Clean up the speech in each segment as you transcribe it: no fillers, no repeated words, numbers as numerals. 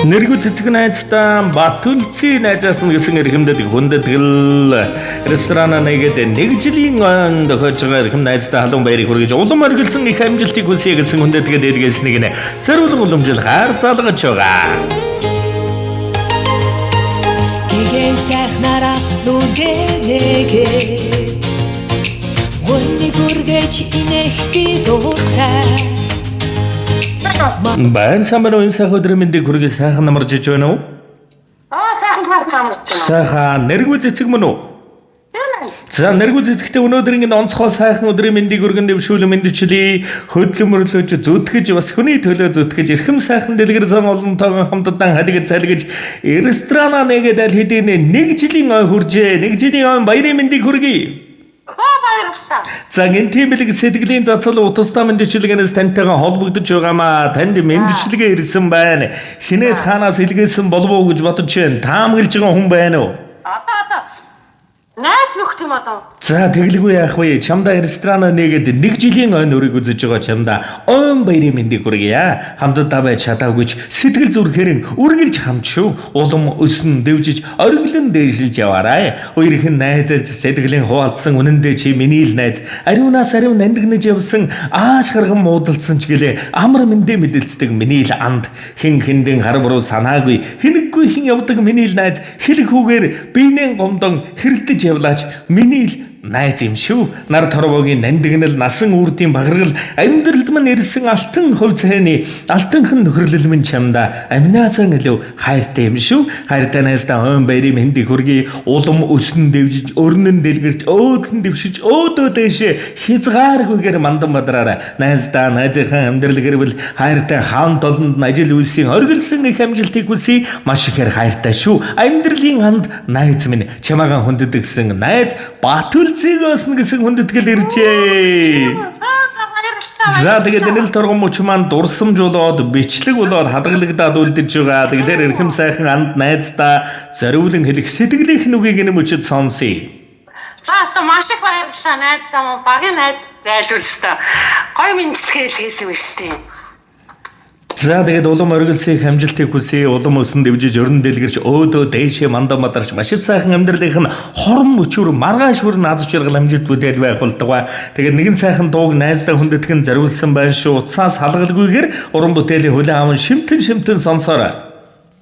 Нэргүй цэцэг найзтаа Батүлцийн найзаас нь гэсэн эрхэмдэд хүндэтгэл ресторан нэгэд нэг жилийн ойн тохиож байгаа эрхэм найзтаа халуун баярыг хүргэж улам оргилсон их амжилтыг хүсье гэсэн хүндэтгэд эдгэснийг нэ сэрүүлэн уламжил хайр залгаж байгаа. Гэгэн сайхнараа нүгэнэгэ Гүнний гүргэж инэх би дуртай Баян самбар уян сайхан өдрийн мэндийг хүргэж сайхан намарж иж байна уу? Сайхан намарж байна. Сайхан нэргүй цэцэг мөн үү? За нэргүй цэцэгтэй өнөөдрийн энэ онцгой сайхан өдрийн мэндийг өргөн дэвшүүлэн мэдчилээ. Хөдөлмөрлөж зүтгэж бас хүний төлөө зүтгэж эрхэм сайхан дэлгэр зам олонтойгоо хамтдаа халигж цалгиж ресторана нэгэд аль хэдийн нэг жилийн ой хүржээ. Нэг жилийн ой баярын мэндийг хүргэе. Баярлалаа. За гинтимэлэг сэтгэлийн зацал утастай мэдчилгээнээс тантайгаа холбогдож байгаамаа. Танд мэдчилгээ ирсэн байна. Хинээс хаанаас илгээсэн болов уу гэж бодож байна. Таамаглаж байгаа хүн байна уу? Одоо. Найз нөхд юм одоо. За тэглгүй яах вэ? Чамдаа ресторана нэгэд нэг жилийн ойн өрийг үзэж байгаа чамдаа ойн баярын мэндийг хүргье. Хамтдаа байж чадаагүйч сэтгэл зүрхээр үргэлж хамт шүү. Улам өснө дэвжиж ориглон дээшилж яваарай. Хоёрын найзалж сэтгэлийн хуваалцсан үнэндээ чи миний л найз. Ариунаас ариун нандинаж явсан ааш харган муудалцсан ч гэлээ амар мэндэ мэдэлцдэг миний л анд. Хин хиндэн хар буруу санаагүй хинэггүй хин явдаг миний л найз. Хэлэх үгээр биенээ гомдон хэрэлдэж явлаач миний л найз юм шүү. Нар торвогийн нандинал насан үрдийн баграл амьдралд мань ирсэн алтан хувь цайны алтанхан нөхөрлөл минь чамда амнаасан илүү хайртай юм шүү. Хайртай найздаа ойн баярын мэндийг хүргэе. Улам өснө дэвжиж өрнөн дэлгэрч өөдлөн дэвшиж өөдөө дэшээ хязгааргүйгээр мандан бадраараа найздаа найзынхаа амьдрал гэрвэл хайртай хаан толонд ажил үйлсийн оргилсон их амжилтыг хүсье. Маш ихээр хайртай шүү. Амьдралын анд найз минь чамаагаа хүндэтгсэн найз Батүлцээс гэсэн хүндэтгэл иржээ. За тэгээд энэ л торгон мөч маань дурсамжуулаад бичлэг болоод хадгалагдаад үлдэж байгаа. Тэгэлэр эрхэм сайхан анд найздаа зориулан хэлэх сэтгэлийнх нүгийг энэ мөчөд сонсъё. За одоо маш их баярлалаа найздаа мөн багын найз зайлуулстаа. Гой мэдчилгээ хийсэн юм шүү дээ. За тэгээд улам оргилсын их амжилтыг хүсье. Улам өсөн дэвжиж өрн дэлгэрч өөдөө дээшээ мандан мадарч маш их сайхан амьдралынх нь хорон мөчүүр маргааш бүрэн аз жаргал амжилт бүтээл байх болтугай. Тэгээд нэгэн сайхан дууг найздаа хүндэтгэн зориулсан байна шүү. Утсаас халгалгүйгээр уран бүтээлийн хүлээн аван шимтэн сонсоорой.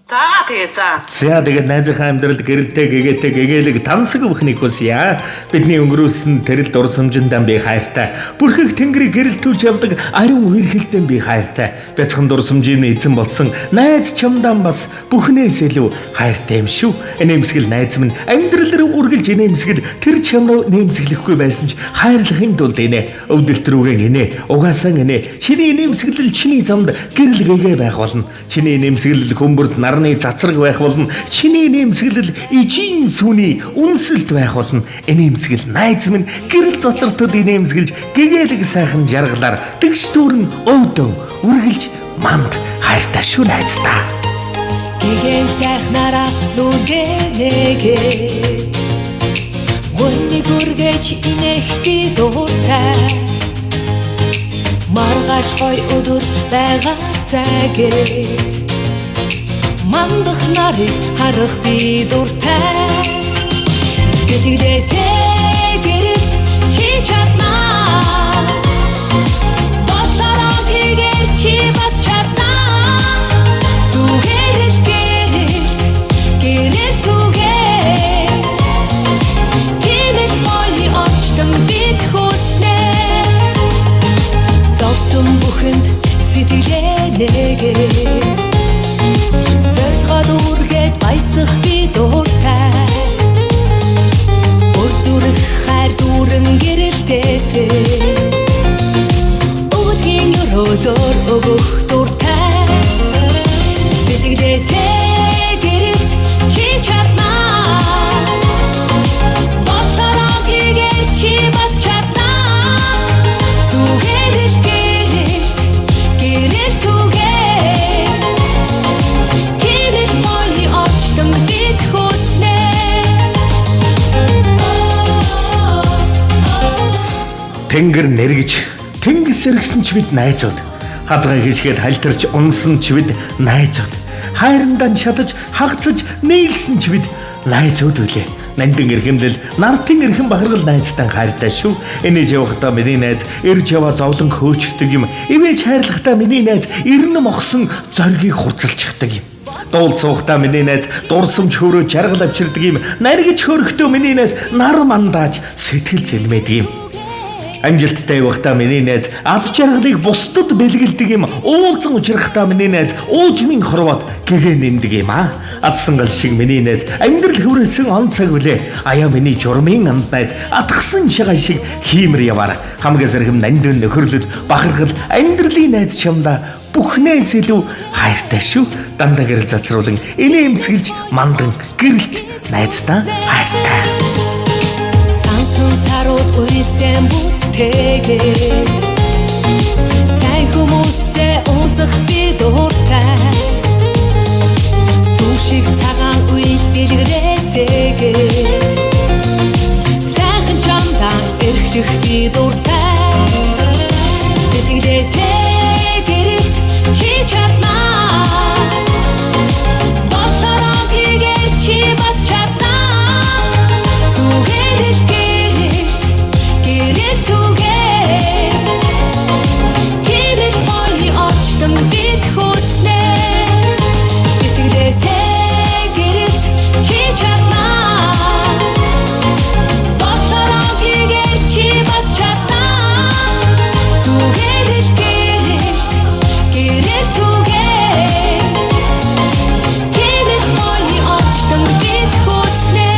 За тэгээд найзынхаа амьдралд гэрэлтэй гэгээтэй гэгээлэг тансаг бүхнийг хүсье. Бидний өнгөрөөсөн тэрэл дурсамжиндаа би хайртай. Бүрхэг тэнгэрийг гэрэлтүүлж явдаг ариун үерхэлтэй би хайртай. Бяцхан дурсамжийн эзэн болсон найз чамдаа бас бүхнээс илүү хайртай юм шүү. Энэмсгэл найз минь амьдрал руу үргэлж энэмсгэл тэр чам руу нэмсгэлэхгүй байсан ч хайрлахын тулд инэ өвдөлт рүүгээ инэ угаасаа инэ чиний энэмсгэлэл чиний замд гэрэл гэгээ байх болно. Чиний энэмсгэлэл хөмбөрд нарны цацраг байх болно. Чиний нэмсгэлэл ижийн сүний үнсэлт байх болно. Энэмсгэл найз минь гэрэл цацртууд энэмсгэлж гэгээлэг сайхан жаргалаар тэгш дүүрэн өөдөө үргэлж манд хайртай шүү найздаа. Гэгэн сайхнараа нүгэнэгэ Гүнний гүргэж инэх би дуртай Маргааш гой өдөр байгаасаа гээд Мандах нарыг харах би дуртай Сэтгэлээсээ гэрэлт чи чаднаа Бодлороо хийгээр чи бас чаднаа Зүгээр л гэрэлт түгээ Гэрэл мои орчлон бид хүснэ Зовсон бүхэнд сэтгэлээ нэгээд Зорилгоод үргээд баясах би дуртай Өр зүрх хайр дүүрэн гэрэлтээсээ Өвөлгийн өрөөлөөр өгөх дуртай Сэтгэлээсээ гэрэлт чи чаднаа Бодлороо хийгээр чи бас чаднаа Зүгээр л гэрэлт түгээ Тэнгэр нэргэж тэнгис сэргсэн ч бид найзууд. Хазгай хишгээд хальтарч унсан ч бид найзууд. хайрандаа шатаж хагцаж нийлсэн ч бид найзууд үлээ. Нандин эрхэмлэл, нартын эрхэм бахаргал найзтай хайртай шүү. Энэж явахдаа миний найз ирж яваа зовлон хөөчгдөг юм. Ивэж хайрлахдаа миний найз ирнэ мохсон зоргийг хурцалчихдаг юм. Дуул цуухтаа миний найз дурсамж хөрөө жаргал авчирдаг юм. Наргиж хөрөхдөө миний найз нар мандааж сэтгэл зэлмэдэг юм. Амжилттай явахдаа миний найз аз жаргалыг бусдад бэлгэлдэг юм. Уулзан учрахтаа миний найз уужмын хорвоод гэгээ нэмдэг юм аа. Адсангал шиг миний найз амьдрал хүрээсэн он цаг үлээ. Аяа миний журмын анд найз атгсан шигаа шиг хиймэр яваар хамгийн сэрхэм нандин нөхөрлөд бахархал амьдралын найз чамда бүхнээс илүү хайртай шүү. Дандаа гэрэл зацруулан инээмсэглэж мандан гэрэлт найздаа хайртай. Сансан саруул уйсэн бүтээгээд сайн хүмүүстэй уулзах би дуртай. Сүшиг цагаан үйл дэлгэрээсээгээд сайхан чамдаа эрхлэх би дуртай. Сэтгэлээсээ гэрэлт чи чаднаа. Бодлороо хийгээр чи бас чаднаа. Зүгээрэл гэрэлт түгээ. Гэрэл гоё орчлон бид хүснэ. Сэтгэлээсээ гэрэлт чи чаднаа. Бодлороо хийгээр чи бас чаднаа. Зүгээрэл гэрэлт түгээ. Гэрэл гоё орчлон бид хүснэ.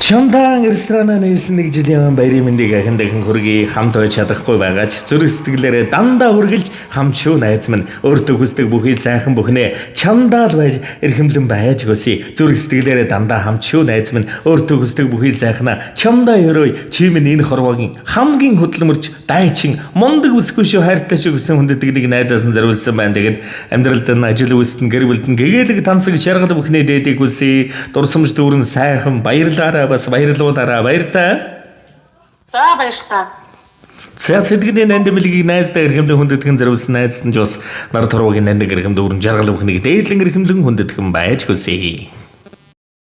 Чамдаан ресторанаа нээсэн нэг жилийн баярын мэндийг ахин хүргэе. Хамт байж чадахгүй байгаач зүрх сэтгэлээрээ дандаа хүргэлж хамчуу найз минь өөртөө хүсдэг бүхий сайхан бүхнээ чамдаа л байж эрхэмлэн байж гөсий. Зүрх сэтгэлээрээ дандаа хамчуу найз минь өөртөө хүсдэг бүхий сайхнаа чамдаа өрөө. Чи минь энэ хорвоогийн хамгийн хөдөлмөрч дайчин мундаг үсгүй шүү хайртай шүү гэсэн хүндэт нэг найзаас нь зориулсан байна. Тэгэд амьдралд нь ажил үйлсэнд гэр бүлд нь гэгээлэг тансаг чаргал бүхнээ дээдэг үсээ. Дурсамж дүүрэн сайхан баярлаараа бас баярлуулаараа баяртай. За баярлалаа. За сэтгэлийн нанд мэлгийг найздаа эрхэмлэн хүндэтгэн зориулсан найзд нь ч бас нар торвогийн нанд эрхэмд өрн жаргал бүхнийг дээдлэн эрхэмлэн хүндэтгэн байж хүсье.